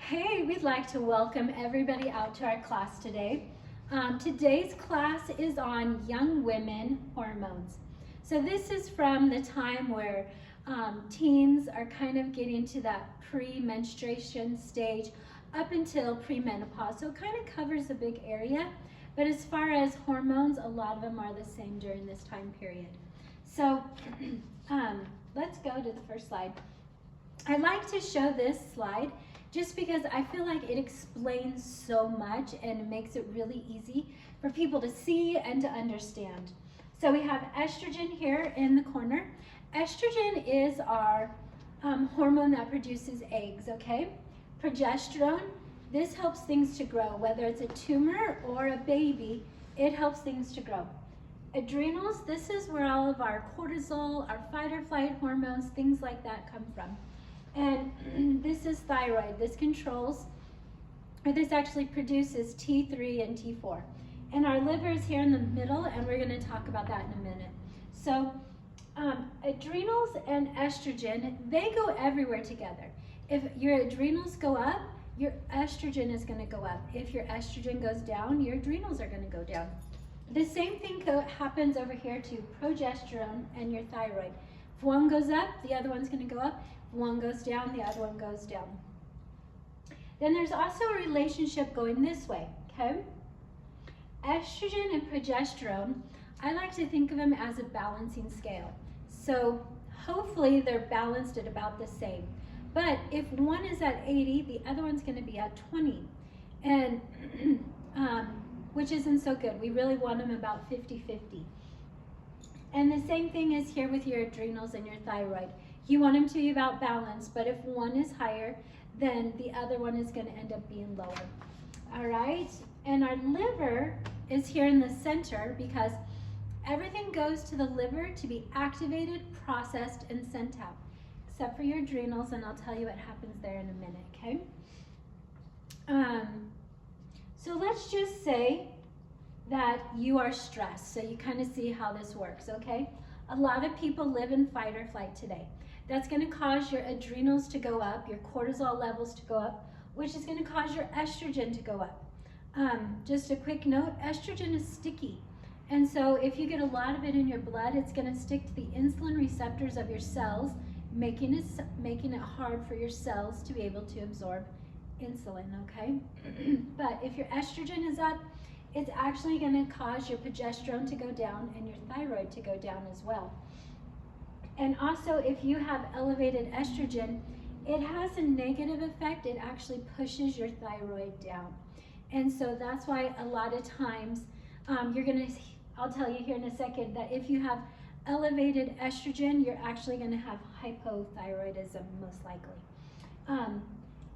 Hey, we'd like to welcome everybody out to our class today. Today's class is on young women hormones. So this is from the time where teens are kind of getting to that pre-menstruation stage up until premenopause. So it kind of covers a big area, but as far as hormones, a lot of them are the same during this time period. So let's go to the first slide. I'd like to show this slide just because I feel like it explains so much and it makes it really easy for people to see and to understand. So we have estrogen here in the corner. Estrogen is our hormone that produces eggs, okay? Progesterone, this helps things to grow, whether it's a tumor or a baby, it helps things to grow. Adrenals, this is where all of our cortisol, our fight or flight hormones, things like that come from. And this is thyroid. This controls, or this actually produces T3 and T4. And our liver is here in the middle, and we're going to talk about that in a minute. So adrenals and estrogen, they go everywhere together. If your adrenals go up, your estrogen is going to go up. If your estrogen goes down, your adrenals are going to go down. The same thing happens over here to progesterone and your thyroid. If one goes up, the other one's going to go up. If one goes down, the other one goes down. Then there's also a relationship going this way, okay? Estrogen and progesterone, I like to think of them as a balancing scale. So hopefully they're balanced at about the same. But if one is at 80, the other one's going to be at 20. And which isn't so good. We really want them about 50-50. And the same thing is here with your adrenals and your thyroid. You want them to be about balanced, but if one is higher, then the other one is going to end up being lower. All right? And our liver is here in the center because everything goes to the liver to be activated, processed, and sent out, except for your adrenals, and I'll tell you what happens there in a minute, okay? So let's just say that you are stressed, so you kind of see how this works, okay? A lot of people live in fight or flight today. That's going to cause your adrenals to go up, your cortisol levels to go up, which is going to cause your estrogen to go up. Just a quick note, estrogen is sticky. And so if you get a lot of it in your blood, it's going to stick to the insulin receptors of your cells, making it hard for your cells to be able to absorb insulin, okay? But if your estrogen is up, it's actually going to cause your progesterone to go down and your thyroid to go down as well. And also, if you have elevated estrogen, it has a negative effect. It actually pushes your thyroid down. And so that's why a lot of times I'll tell you here in a second that if you have elevated estrogen, you're actually going to have hypothyroidism most likely.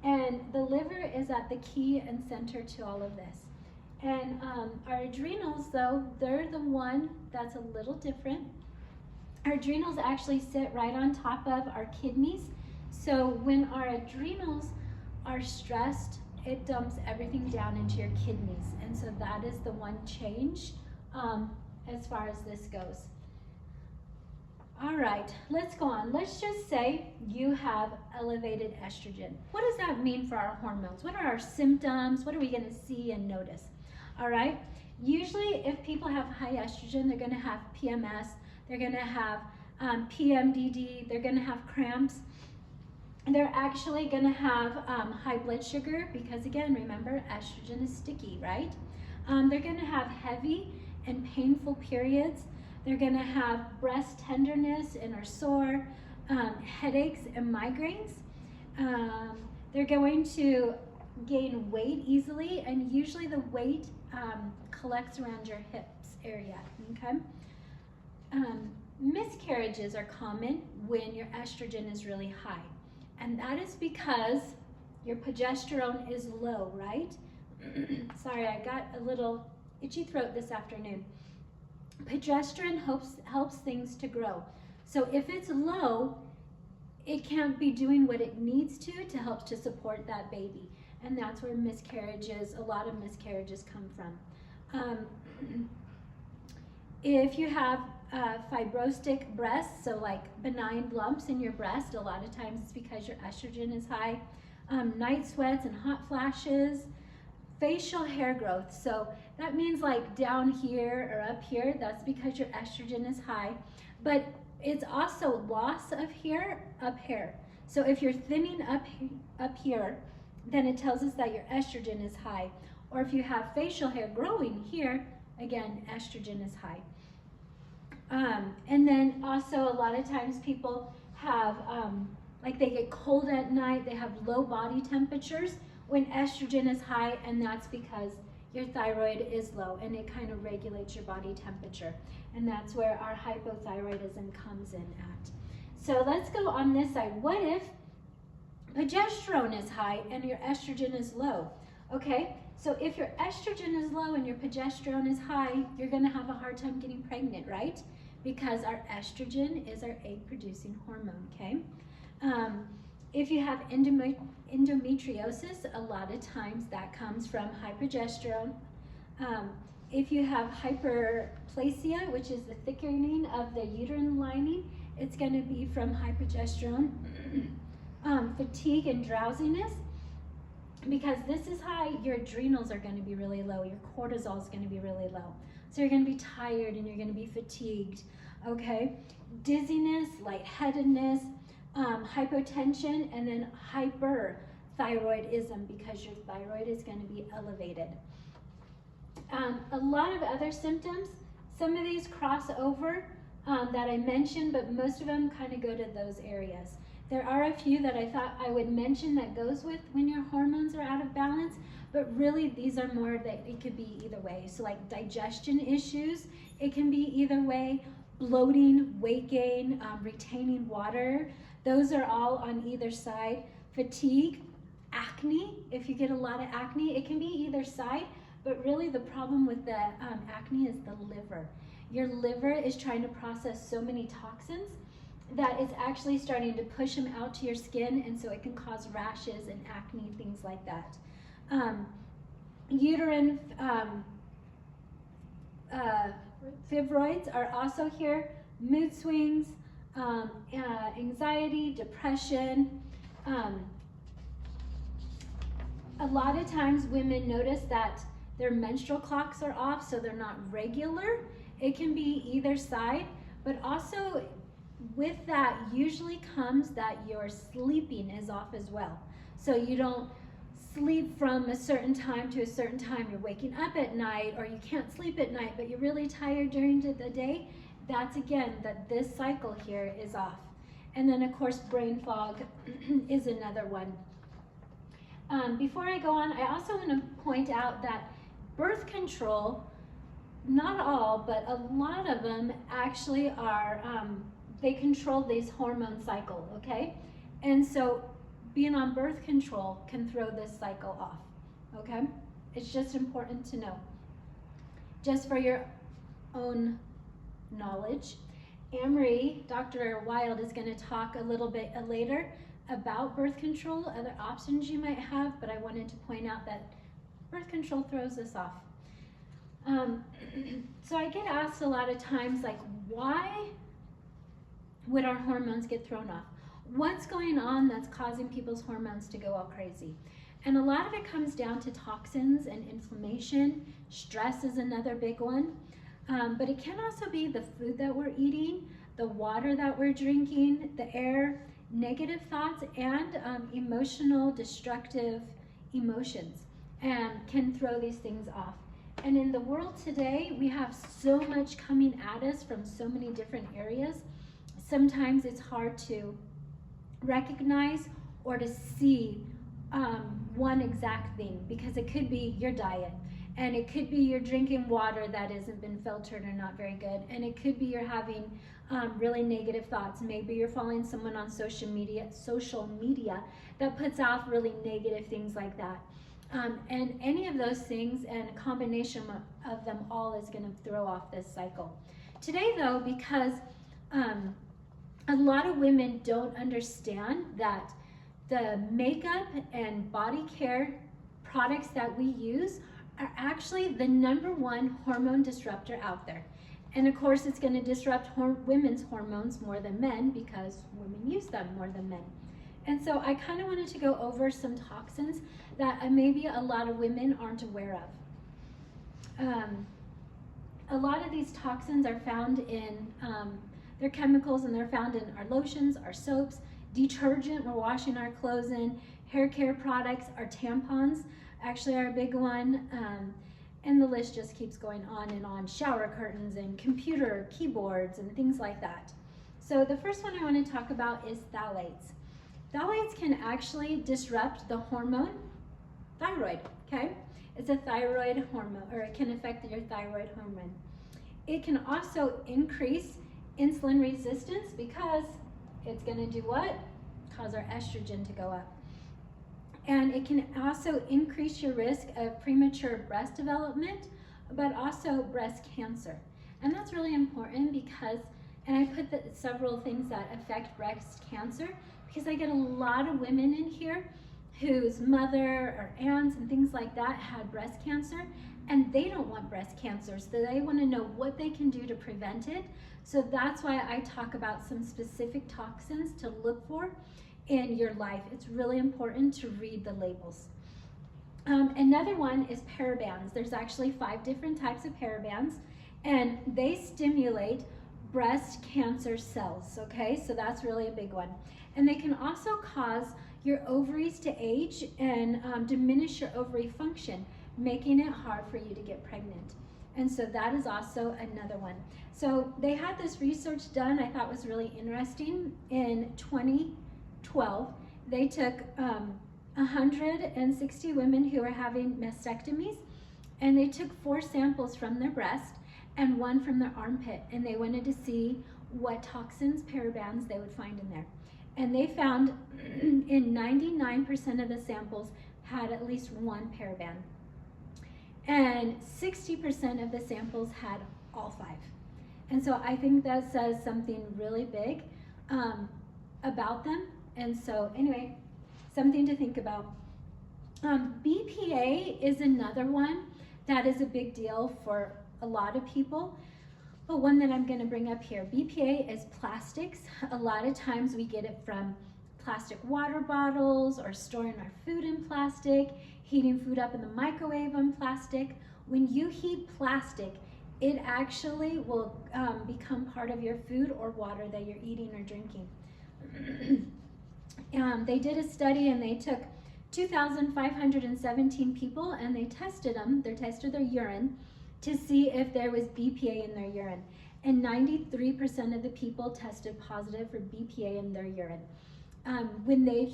And the liver is at the key and center to all of this. And our adrenals, though, they're the one that's a little different. Our adrenals actually sit right on top of our kidneys. So when our adrenals are stressed, it dumps everything down into your kidneys. And so that is the one change as far as this goes. All right, let's go on. Let's just say you have elevated estrogen. What does that mean for our hormones? What are our symptoms? What are we going to see and notice? All right, usually if people have high estrogen, they're going to have PMS, they're going to have PMDD, they're going to have cramps. They're actually going to have high blood sugar because, again, remember, estrogen is sticky, right? They're going to have heavy and painful periods. They're going to have breast tenderness and are sore, headaches and migraines. They're going to gain weight easily, and usually the weight collects around your hips area, okay? Miscarriages are common when your estrogen is really high, and that is because your progesterone is low, right? Sorry, I got a little itchy throat this afternoon. Progesterone helps things to grow. So if it's low, it can't be doing what it needs to help to support that baby. And that's where miscarriages, a lot of miscarriages come from. If you have fibrostic breasts, so like benign lumps in your breast, a lot of times it's because your estrogen is high. night sweats and hot flashes, facial hair growth. So that means like down here or up here, that's because your estrogen is high. But it's also loss of hair up here. So if you're thinning up here, then it tells us that your estrogen is high. Or if you have facial hair growing here, again, estrogen is high. And then also a lot of times people have, like they get cold at night, they have low body temperatures when estrogen is high, and that's because your thyroid is low and it kind of regulates your body temperature. And that's where our hypothyroidism comes in at. So let's go on this side. What if progesterone is high and your estrogen is low? Okay, so if your estrogen is low and your progesterone is high, you're gonna have a hard time getting pregnant, right? Because our estrogen is our egg-producing hormone, okay? If you have endometriosis, a lot of times that comes from high progesterone. If you have hyperplasia, which is the thickening of the uterine lining, it's going to be from high progesterone. Fatigue and drowsiness, because this is high, your adrenals are going to be really low, your cortisol is going to be really low. So you're going to be tired and you're going to be fatigued, okay? Dizziness, lightheadedness, hypotension, and then hyperthyroidism, because your thyroid is going to be elevated. A lot of other symptoms, some of these cross over that I mentioned, but most of them kind of go to those areas. There are a few that I thought I would mention that goes with when your hormones are out of balance, but really these are more that it could be either way. So like digestion issues, it can be either way. Bloating, weight gain, retaining water, those are all on either side. Fatigue, acne, if you get a lot of acne, it can be either side, but really the problem with the acne is the liver. Your liver is trying to process so many toxins that it's actually starting to push them out to your skin, and so it can cause rashes and acne, things like that. Uterine fibroids are also here. Mood swings, anxiety, depression. A lot of times women notice that their menstrual clocks are off, so they're not regular. It can be either side, but also with that usually comes that your sleeping is off as well. So you don't sleep from a certain time to a certain time. You're waking up at night, or you can't sleep at night, but you're really tired during the day. That's again that this cycle here is off. And then of course brain fog is another one. Before I go on, I also want to point out that birth control, not all, but a lot of them actually are, they control this hormone cycle, okay? And so being on birth control can throw this cycle off, okay? It's just important to know. Just for your own knowledge, Anne-Marie, Dr. Wild is going to talk a little bit later about birth control, other options you might have, but I wanted to point out that birth control throws this off. So I get asked a lot of times, like, why would our hormones get thrown off? What's going on that's causing people's hormones to go all crazy? And a lot of it comes down to toxins and inflammation. Stress is another big one. But it can also be the food that we're eating, the water that we're drinking, the air, negative thoughts, and emotional, destructive emotions, and can throw these things off. And in the world today, we have so much coming at us from so many different areas. Sometimes it's hard to recognize or to see one exact thing, because it could be your diet, and it could be you're drinking water that hasn't been filtered or not very good, and it could be you're having really negative thoughts. Maybe you're following someone on social media that puts out really negative things like that. And any of those things and a combination of them all is going to throw off this cycle. Today though, because a lot of women don't understand that the makeup and body care products that we use are actually the #1 hormone disruptor out there. And of course it's going to disrupt women's hormones more than men, because women use them more than men. And so I kind of wanted to go over some toxins that maybe a lot of women aren't aware of. A lot of these toxins are found in, they're chemicals, and they're found in our lotions, our soaps, detergent we're washing our clothes in, hair care products, our tampons actually are a big one, and the list just keeps going on and on. Shower curtains and computer keyboards and things like that. So the first one I want to talk about is phthalates. Phthalates can actually disrupt the hormone thyroid, okay? It's a thyroid hormone, or it can affect your thyroid hormone. It can also increase insulin resistance because it's going to do what? Cause our estrogen to go up. And it can also increase your risk of premature breast development, but also breast cancer. And that's really important because, and I put several things that affect breast cancer, because I get a lot of women in here whose mother or aunts and things like that had breast cancer, and they don't want breast cancer, so they want to know what they can do to prevent it. So that's why I talk about some specific toxins to look for in your life. It's really important to read the labels. Another one is parabens. There's actually 5 different types of parabens, and they stimulate breast cancer cells, okay? So that's really a big one. And they can also cause your ovaries to age and diminish your ovary function, making it hard for you to get pregnant. And so that is also another one. So they had this research done I thought was really interesting. In 2012, they took 160 women who were having mastectomies, and they took 4 samples from their breast and 1 from their armpit, and they wanted to see what toxins, parabens, they would find in there. And they found in 99% of the samples had at least 1 paraben. And 60% of the samples had all 5. And so I think that says something really big about them. And so anyway, something to think about. BPA is another one that is a big deal for a lot of people, but one that I'm going to bring up here. BPA is plastics. A lot of times we get it from plastic water bottles, or storing our food in plastic, heating food up in the microwave in plastic. When you heat plastic, it actually will become part of your food or water that you're eating or drinking. They did a study, and they took 2,517 people, and they tested them. They tested their urine to see if there was BPA in their urine. And 93% of the people tested positive for BPA in their urine. When they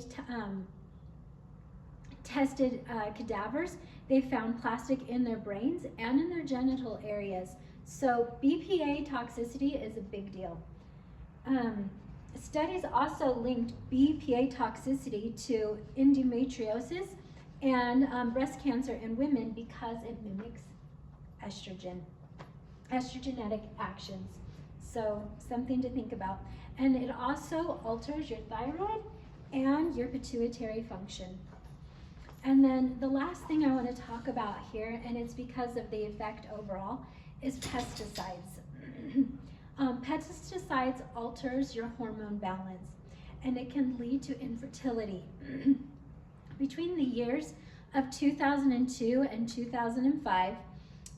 tested cadavers, they found plastic in their brains and in their genital areas. So BPA toxicity is a big deal. Studies also linked BPA toxicity to endometriosis and breast cancer in women because it mimics estrogenic actions. So something to think about. And it also alters your thyroid and your pituitary function. And then the last thing I want to talk about here, and it's because of the effect overall, is pesticides. Pesticides alters your hormone balance, and it can lead to infertility. Between the years of 2002 and 2005,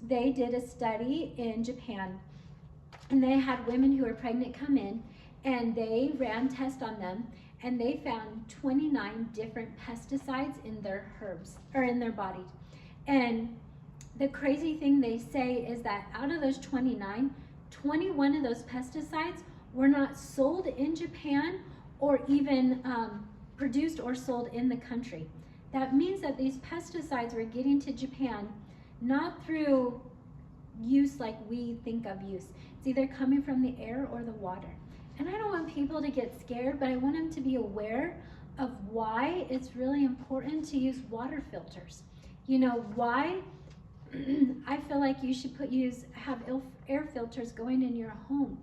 they did a study in Japan, and they had women who were pregnant come in, and they ran tests on them, and they found 29 different pesticides in their herbs, or in their body. And the crazy thing they say is that out of those 29, 21 of those pesticides were not sold in Japan or even produced or sold in the country. That means that these pesticides were getting to Japan not through use like we think of use. It's either coming from the air or the water. And I don't want people to get scared, but I want them to be aware of why it's really important to use water filters. You know, why I feel like you should have air filters going in your home.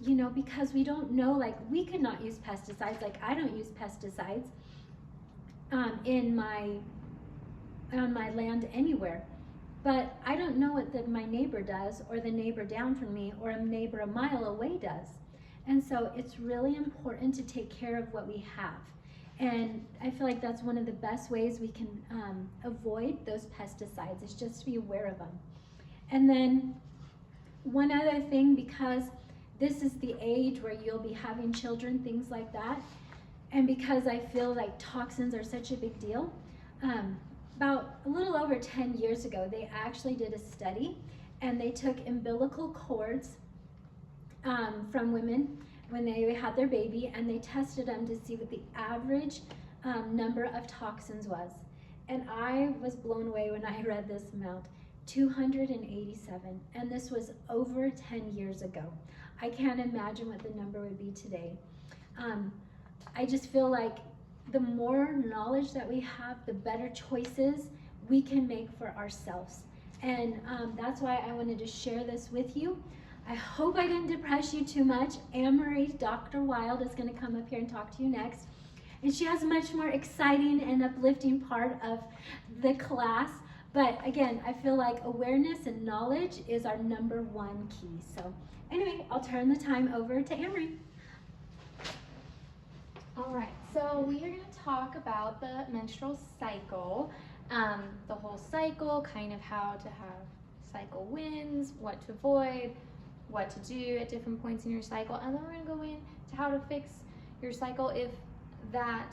You know, because we don't know, like we could not use pesticides, like I don't use pesticides on my land anywhere. But I don't know what my neighbor does, or the neighbor down from me, or a neighbor a mile away does. And so it's really important to take care of what we have. And I feel like that's one of the best ways we can avoid those pesticides, is just to be aware of them. And then one other thing, because this is the age where you'll be having children, things like that, and because I feel like toxins are such a big deal, about a little over 10 years ago, they actually did a study, and they took umbilical cords from women when they had their baby, and they tested them to see what the average number of toxins was. And I was blown away when I read this amount, 287, and this was over 10 years ago. I can't imagine what the number would be today. I just feel like the more knowledge that we have, the better choices we can make for ourselves. And that's why I wanted to share this with you. I hope I didn't depress you too much. Anne-Marie, Dr. Wild, is going to come up here and talk to you next. And she has a much more exciting and uplifting part of the class. But again, I feel like awareness and knowledge is our #1 key. So anyway, I'll turn the time over to Anne-Marie. All right, so we are going to talk about the menstrual cycle, the whole cycle, kind of how to have cycle wins, what to avoid, what to do at different points in your cycle, and then we're going to go into how to fix your cycle if that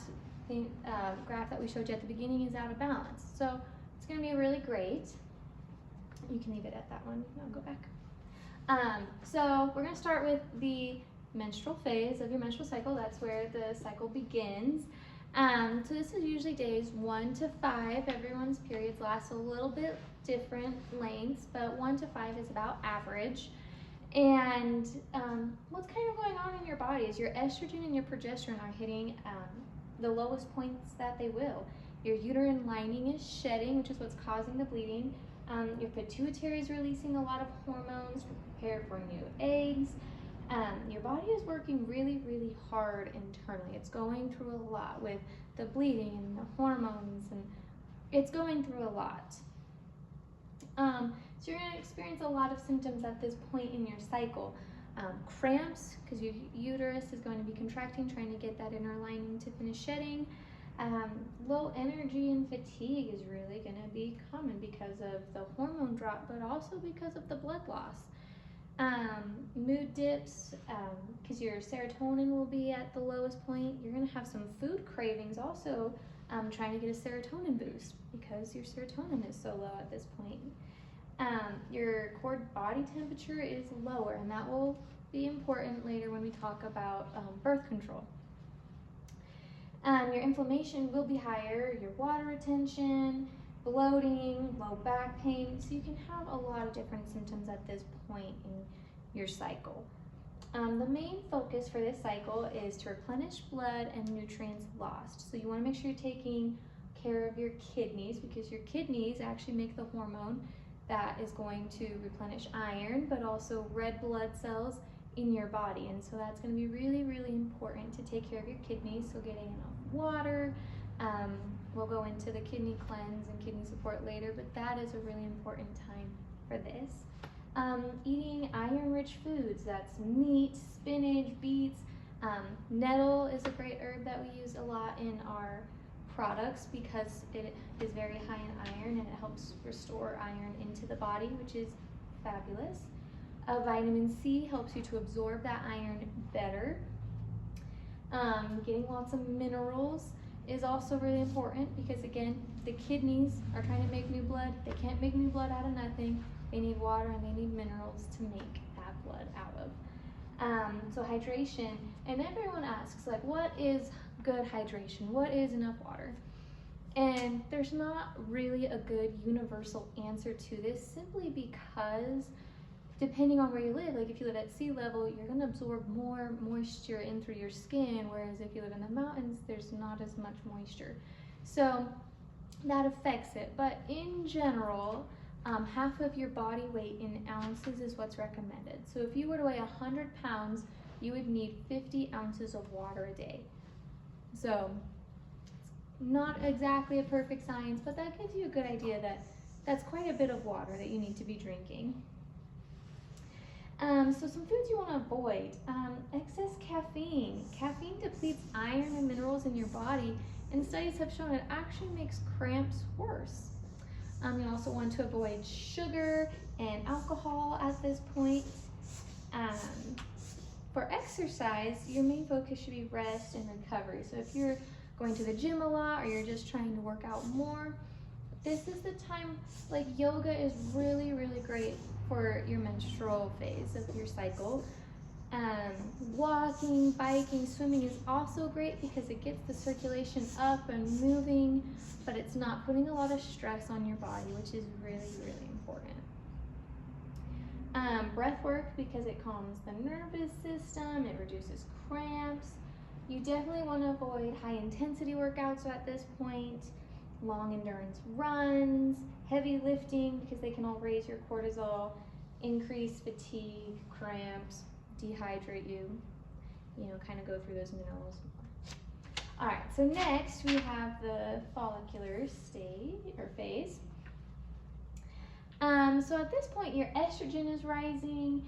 graph that we showed you at the beginning is out of balance. So it's going to be really great. You can leave it at that one. I'll go back. So we're going to start with the menstrual phase of your menstrual cycle. That's where the cycle begins. So this is usually days 1 to 5. Everyone's periods last a little bit different lengths, but 1 to 5 is about average. And what's kind of going on in your body is your estrogen and your progesterone are hitting the lowest points that they will. Your uterine lining is shedding, which is what's causing the bleeding. Your pituitary is releasing a lot of hormones to prepare for new eggs. Your body is working really, really hard internally. It's going through a lot with the bleeding and the hormones, and it's going through a lot. So you're going to experience a lot of symptoms at this point in your cycle. Cramps, because your uterus is going to be contracting, trying to get that inner lining to finish shedding. Low energy and fatigue is really going to be common because of the hormone drop, but also because of the blood loss. Mood dips, because your serotonin will be at the lowest point. You're going to have some food cravings also, trying to get a serotonin boost because your serotonin is so low at this point. Your core body temperature is lower, and that will be important later when we talk about birth control. Your inflammation will be higher, your water retention, bloating, low back pain, so you can have a lot of different symptoms at this point in your cycle. The main focus for this cycle is to replenish blood and nutrients lost. So you want to make sure you're taking care of your kidneys, because your kidneys actually make the hormone that is going to replenish iron, but also red blood cells in your body. And so that's going to be really, really important to take care of your kidneys. So getting enough water. We'll go into the kidney cleanse and kidney support later, but that is a really important time for this. Eating iron-rich foods, that's meat, spinach, beets. Nettle is a great herb that we use a lot in our products because it is very high in iron and it helps restore iron into the body, which is fabulous. Vitamin C helps you to absorb that iron better. Getting lots of minerals is also really important because, again, the kidneys are trying to make new blood. They can't make new blood out of nothing. They need water and they need minerals to make that blood out of. So hydration, and everyone asks, like, what is good hydration? What is enough water? And there's not really a good universal answer to this, simply because depending on where you live, like if you live at sea level, you're going to absorb more moisture in through your skin, whereas if you live in the mountains, there's not as much moisture. So that affects it. But in general, half of your body weight in ounces is what's recommended. So if you were to weigh 100 pounds, you would need 50 ounces of water a day. So it's not exactly a perfect science, but that gives you a good idea that that's quite a bit of water that you need to be drinking. So some foods you want to avoid. Excess caffeine. Caffeine depletes iron and minerals in your body, and studies have shown it actually makes cramps worse. You also want to avoid sugar and alcohol at this point. For exercise, your main focus should be rest and recovery. So if you're going to the gym a lot or you're just trying to work out more, this is the time, like yoga is really, really great for your menstrual phase of your cycle. Walking, biking, swimming is also great because it gets the circulation up and moving, but it's not putting a lot of stress on your body, which is really, really important. Breath work, because it calms the nervous system, it reduces cramps. You definitely want to avoid high intensity workouts at this point, long endurance runs, heavy lifting, because they can all raise your cortisol, increase fatigue, cramps, dehydrate you, kind of go through those minerals. All right, so next we have the follicular stage or phase. So at this point, your estrogen is rising,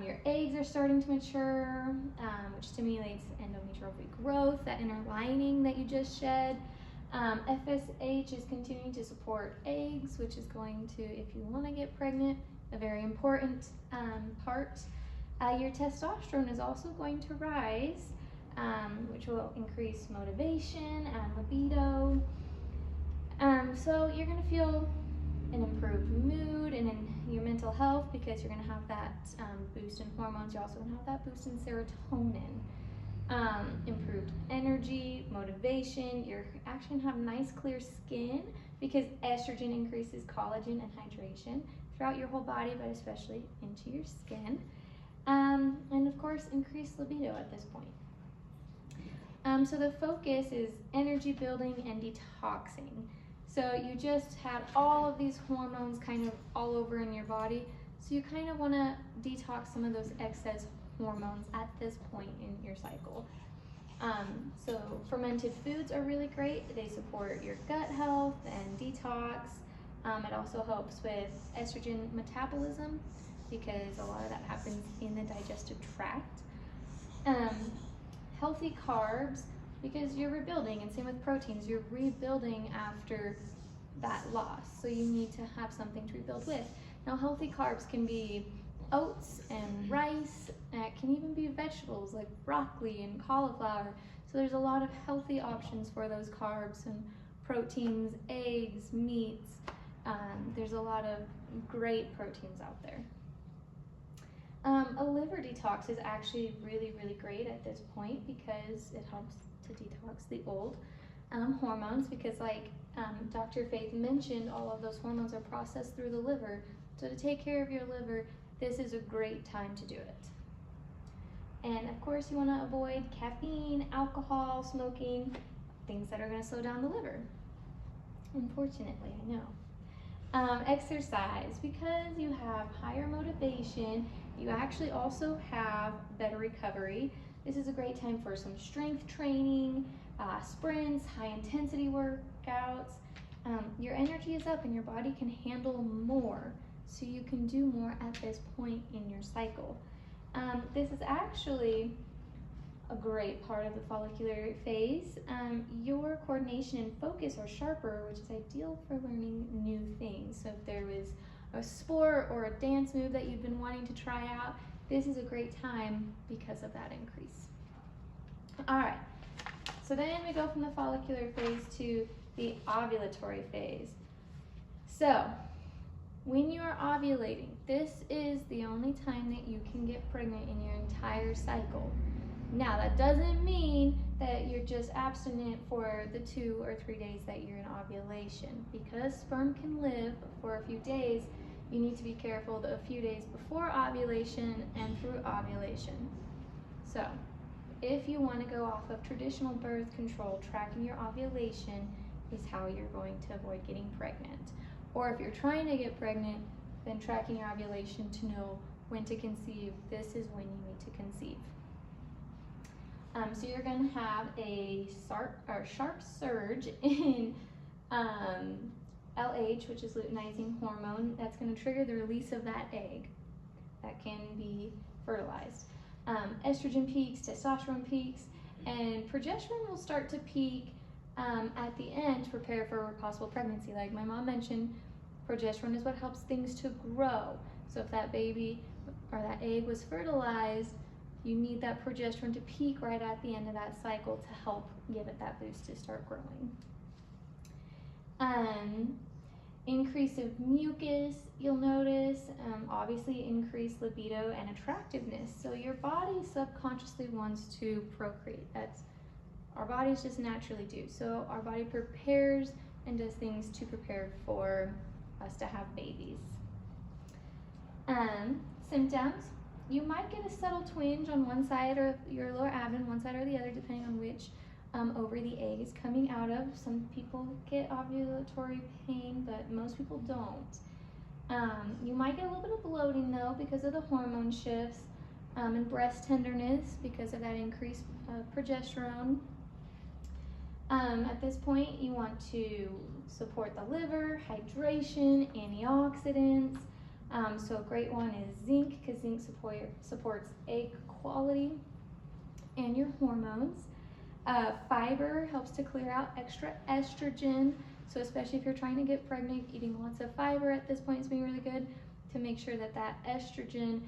your eggs are starting to mature, which stimulates endometrial regrowth, that inner lining that you just shed. FSH is continuing to support eggs, which is going to, if you want to get pregnant, a very important part. Your testosterone is also going to rise, which will increase motivation and libido. So you're going to feel an improved mood and in your mental health because you're going to have that boost in hormones. You're also going to have that boost in serotonin. Improved energy, motivation. You're actually going to have nice clear skin because estrogen increases collagen and hydration throughout your whole body, but especially into your skin. And of course, increased libido at this point. So the focus is energy building and detoxing. So you just had all of these hormones kind of all over in your body. So you kind of want to detox some of those excess hormones at this point in your cycle. So fermented foods are really great. They support your gut health and detox. It also helps with estrogen metabolism because a lot of that happens in the digestive tract. Healthy carbs, because you're rebuilding, and same with proteins, you're rebuilding after that loss. So you need to have something to rebuild with. Now healthy carbs can be oats and rice, and it can even be vegetables like broccoli and cauliflower. So there's a lot of healthy options for those carbs and proteins, eggs, meats. There's a lot of great proteins out there. A liver detox is actually really, really great at this point because it helps to detox the old hormones because like Dr. Faith mentioned, all of those hormones are processed through the liver. So to take care of your liver, this is a great time to do it. And of course you want to avoid caffeine, alcohol, smoking, things that are going to slow down the liver. Unfortunately, I know. Exercise, because you have higher motivation, you actually also have better recovery. This is a great time for some strength training, sprints, high intensity workouts. Your energy is up and your body can handle more, so you can do more at this point in your cycle. This is actually a great part of the follicular phase. Your coordination and focus are sharper, which is ideal for learning new things. So if there was a sport or a dance move that you've been wanting to try out, this is a great time because of that increase. All right, so then we go from the follicular phase to the ovulatory phase. So when you are ovulating, this is the only time that you can get pregnant in your entire cycle. Now, that doesn't mean that you're just abstinent for the 2 or 3 days that you're in ovulation. Because sperm can live for a few days, you need to be careful a few days before ovulation and through ovulation. So, if you want to go off of traditional birth control, tracking your ovulation is how you're going to avoid getting pregnant. Or if you're trying to get pregnant, then tracking your ovulation to know when to conceive, this is when you need to conceive. So you're going to have a sharp surge in LH, which is luteinizing hormone. That's going to trigger the release of that egg. that can be fertilized. Estrogen peaks, testosterone peaks, and progesterone will start to peak at the end to prepare for a possible pregnancy. Like my mom mentioned, progesterone is what helps things to grow. So if that baby or that egg was fertilized, you need that progesterone to peak right at the end of that cycle to help give it that boost to start growing. Increase of mucus, you'll notice, obviously increased libido and attractiveness. So your body subconsciously wants to procreate. That's our bodies just naturally do. So our body prepares and does things to prepare for us to have babies. Symptoms, you might get a subtle twinge on one side of your lower abdomen, one side or the other, depending on which ovary the egg is coming out of. Some people get ovulatory pain, but most people don't. You might get a little bit of bloating though because of the hormone shifts, and breast tenderness because of that increased progesterone. At this point, you want to support the liver, hydration, antioxidants. So a great one is zinc, because zinc supports egg quality and your hormones. Fiber helps to clear out extra estrogen. So especially if you're trying to get pregnant, eating lots of fiber at this point is being really good to make sure that that estrogen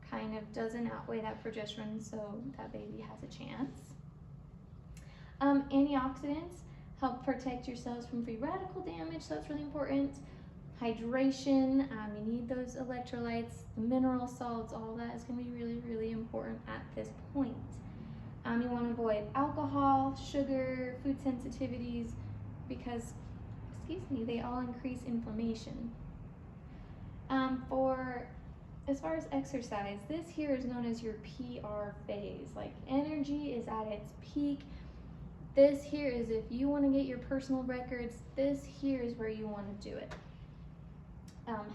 kind of doesn't outweigh that progesterone so that baby has a chance. Antioxidants help protect your cells from free radical damage, so that's really important. Hydration, you need those electrolytes, the mineral salts, all that is going to be really, really important at this point. You want to avoid alcohol, sugar, food sensitivities, because, they all increase inflammation. As far as exercise, this here is known as your PR phase. Like energy is at its peak. This here is if you want to get your personal records, this here is where you want to do it.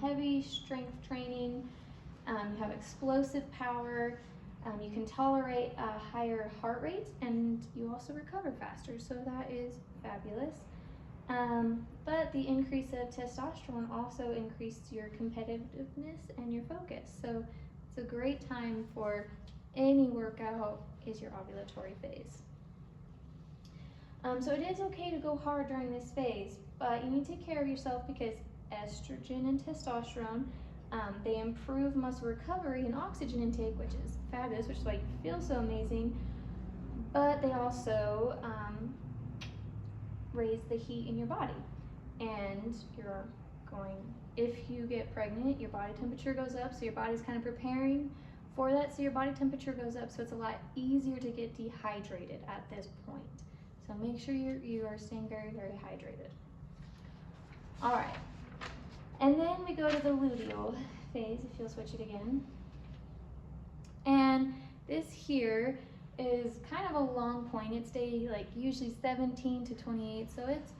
Heavy strength training, you have explosive power, you can tolerate a higher heart rate, and you also recover faster, so that is fabulous. But the increase of testosterone also increased your competitiveness and your focus, so it's a great time for any workout is your ovulatory phase. So it is okay to go hard during this phase, but you need to take care of yourself because estrogen and testosterone, they improve muscle recovery and oxygen intake, which is fabulous, which is why you feel so amazing, but they also raise the heat in your body, and if you get pregnant, your body temperature goes up, so your body's kind of preparing for that, so your body temperature goes up, so it's a lot easier to get dehydrated at this point. So make sure you are staying very, very hydrated. All right. And then we go to the luteal phase, if you'll switch it again. And this here is kind of a long point. It's day usually 17 to 28, so it's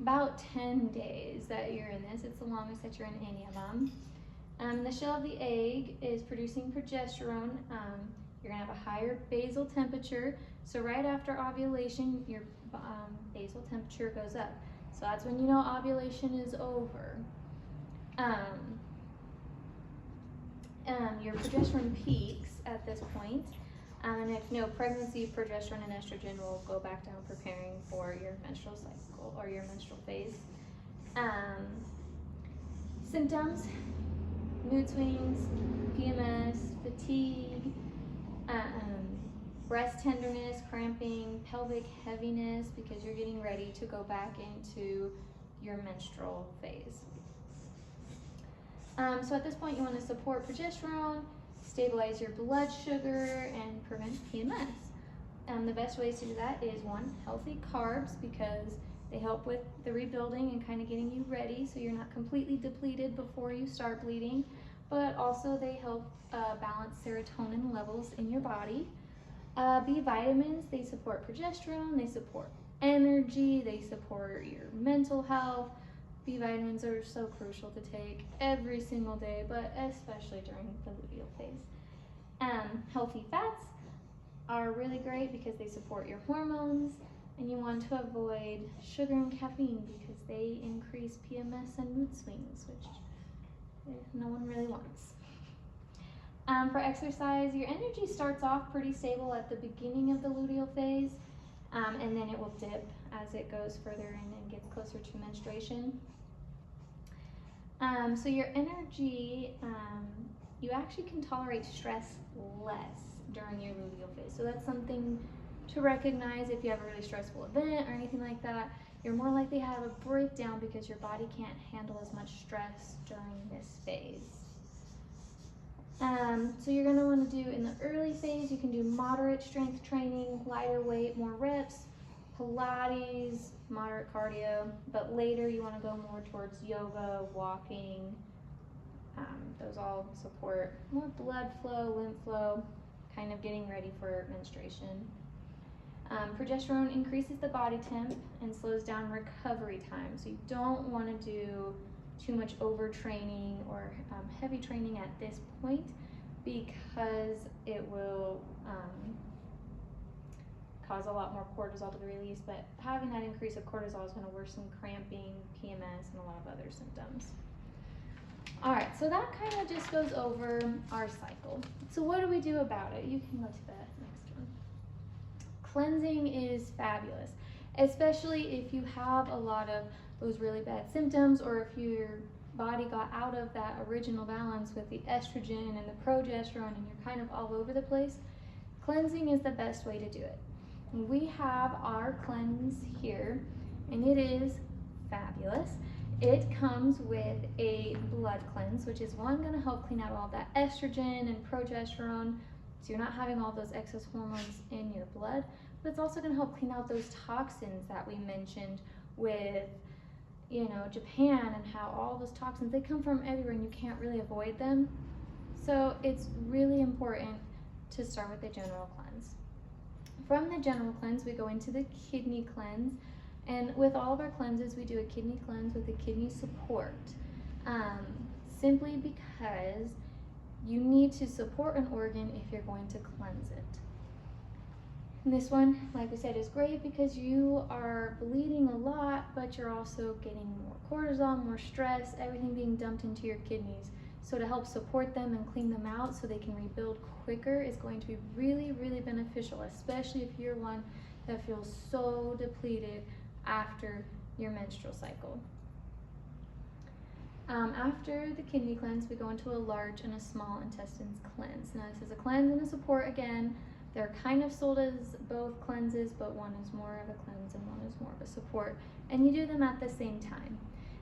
about 10 days that you're in this. It's the longest that you're in any of them. The shell of the egg is producing progesterone. You're gonna have a higher basal temperature. So right after ovulation, your basal temperature goes up. So that's when you know ovulation is over. Your progesterone peaks at this point, and if no pregnancy, progesterone and estrogen will go back down, preparing for your menstrual cycle or your menstrual phase. Symptoms: mood swings, PMS, fatigue, breast tenderness, cramping, pelvic heaviness, because you're getting ready to go back into your menstrual phase. So at this point, you want to support progesterone, stabilize your blood sugar, and prevent PMS. The best ways to do that is one, healthy carbs, because they help with the rebuilding and kind of getting you ready so you're not completely depleted before you start bleeding, but also they help balance serotonin levels in your body. B vitamins, they support progesterone, they support energy, they support your mental health. B vitamins are so crucial to take every single day, but especially during the luteal phase. Healthy fats are really great because they support your hormones, and you want to avoid sugar and caffeine because they increase PMS and mood swings, which no one really wants. For exercise, your energy starts off pretty stable at the beginning of the luteal phase, and then it will dip as it goes further in and gets closer to menstruation. So your energy, you actually can tolerate stress less during your luteal phase. So that's something to recognize. If you have a really stressful event or anything like that, you're more likely to have a breakdown because your body can't handle as much stress during this phase. So you're going to want to do, in the early phase, you can do moderate strength training, lighter weight, more reps, Pilates, moderate cardio, but later you want to go more towards yoga, walking. Those all support more blood flow, lymph flow, kind of getting ready for menstruation. Progesterone increases the body temp and slows down recovery time, so you don't want to do too much overtraining or heavy training at this point, because it will cause a lot more cortisol to be released, but having that increase of cortisol is going to worsen cramping, PMS, and a lot of other symptoms. All right, so that kind of just goes over our cycle. So what do we do about it? You can go to the next one. Cleansing is fabulous, especially if you have a lot of those really bad symptoms, or if your body got out of that original balance with the estrogen and the progesterone and you're kind of all over the place. Cleansing is the best way to do it. We have our cleanse here, and it is fabulous. It comes with a blood cleanse, which is one, going to help clean out all that estrogen and progesterone, so you're not having all those excess hormones in your blood, but it's also going to help clean out those toxins that we mentioned with, you know, Japan, and how all those toxins, they come from everywhere and you can't really avoid them. So it's really important to start with the general cleanse. From the general cleanse, we go into the kidney cleanse, and with all of our cleanses, we do a kidney cleanse with a kidney support, simply because you need to support an organ if you're going to cleanse it. And this one, like we said, is great because you are bleeding a lot, but you're also getting more cortisol, more stress, everything being dumped into your kidneys. So to help support them and clean them out so they can rebuild quicker is going to be really, really beneficial, especially if you're one that feels so depleted after your menstrual cycle. After the kidney cleanse, we go into a large and a small intestines cleanse. Now this is a cleanse and a support again. They're kind of sold as both cleanses, but one is more of a cleanse and one is more of a support. And you do them at the same time.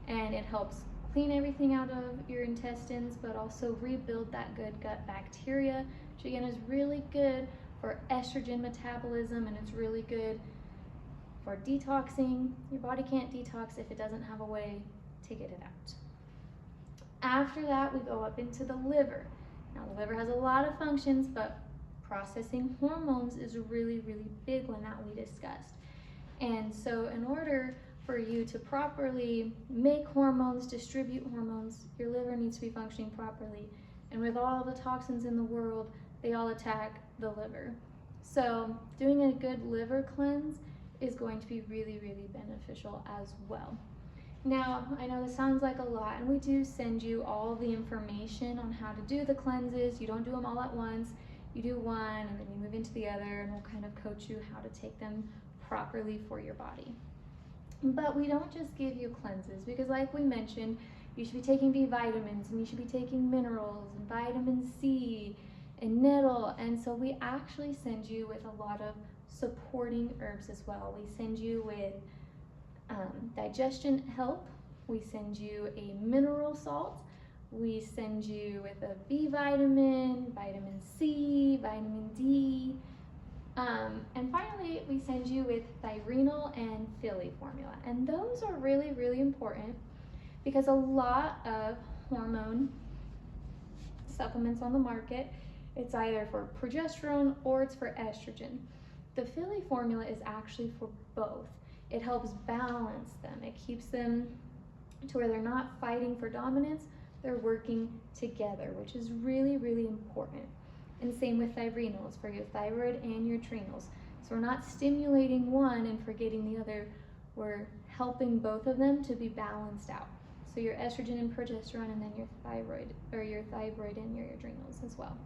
And it helps clean everything out of your intestines, but also rebuild that good gut bacteria, which again is really good for estrogen metabolism, and it's really good for detoxing. Your body can't detox if it doesn't have a way to get it out. After that, we go up into the liver. Now the liver has a lot of functions, but processing hormones is a really, really big one that we discussed. And so in order for you to properly make hormones, distribute hormones, your liver needs to be functioning properly. And with all the toxins in the world, they all attack the liver. So doing a good liver cleanse is going to be really, really beneficial as well. Now, I know this sounds like a lot, and we do send you all the information on how to do the cleanses. You don't do them all at once. You do one, and then you move into the other, and we'll kind of coach you how to take them properly for your body. But we don't just give you cleanses, because like we mentioned, you should be taking B vitamins, and you should be taking minerals, and vitamin C, and nettle, and so we actually send you with a lot of supporting herbs as well. We send you with digestion help, we send you a mineral salt, we send you with a B vitamin, vitamin C, vitamin D, and finally we send you with Thirenol and Philly formula. And those are really, really important because a lot of hormone supplements on the market, it's either for progesterone or it's for estrogen. The Philly formula is actually for both. It helps balance them. It keeps them to where they're not fighting for dominance, they're working together, which is really, really important. And same with Thirenol, for your thyroid and your adrenals. So we're not stimulating one and forgetting the other, we're helping both of them to be balanced out. So your estrogen and progesterone, and then your thyroid and your adrenals as well.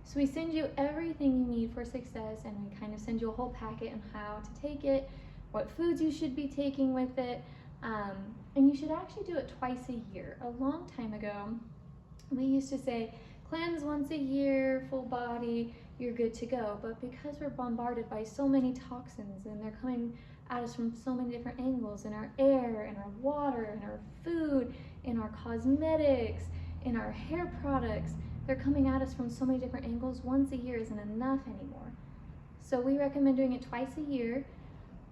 So we send you everything you need for success, and we kind of send you a whole packet on how to take it, what foods you should be taking with it, and you should actually do it twice a year. A long time ago, we used to say, cleanse once a year, full body, you're good to go. But because we're bombarded by so many toxins, and they're coming at us from so many different angles, in our air, in our water, in our food, in our cosmetics, in our hair products, they're coming at us from so many different angles. Once a year isn't enough anymore. So we recommend doing it twice a year.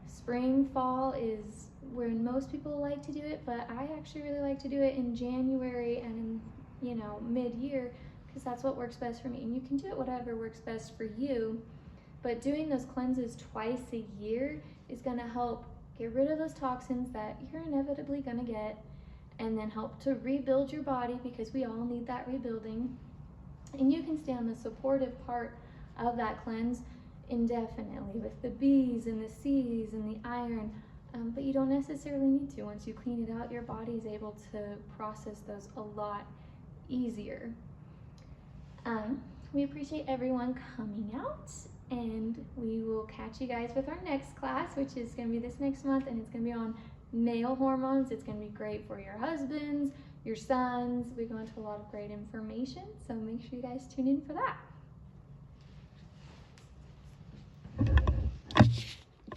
Spring, fall is when most people like to do it, but I actually really like to do it in January and in, mid-year, because that's what works best for me. And you can do it whatever works best for you, but doing those cleanses twice a year is going to help get rid of those toxins that you're inevitably going to get, and then help to rebuild your body, because we all need that rebuilding. And you can stay on the supportive part of that cleanse indefinitely with the B's and the C's and the iron, but you don't necessarily need to. Once you clean it out, your body is able to process those a lot easier. We appreciate everyone coming out, and we will catch you guys with our next class, which is going to be this next month, and it's going to be on male hormones. It's going to be great for your husbands, your sons. We go into a lot of great information, so make sure you guys tune in for that.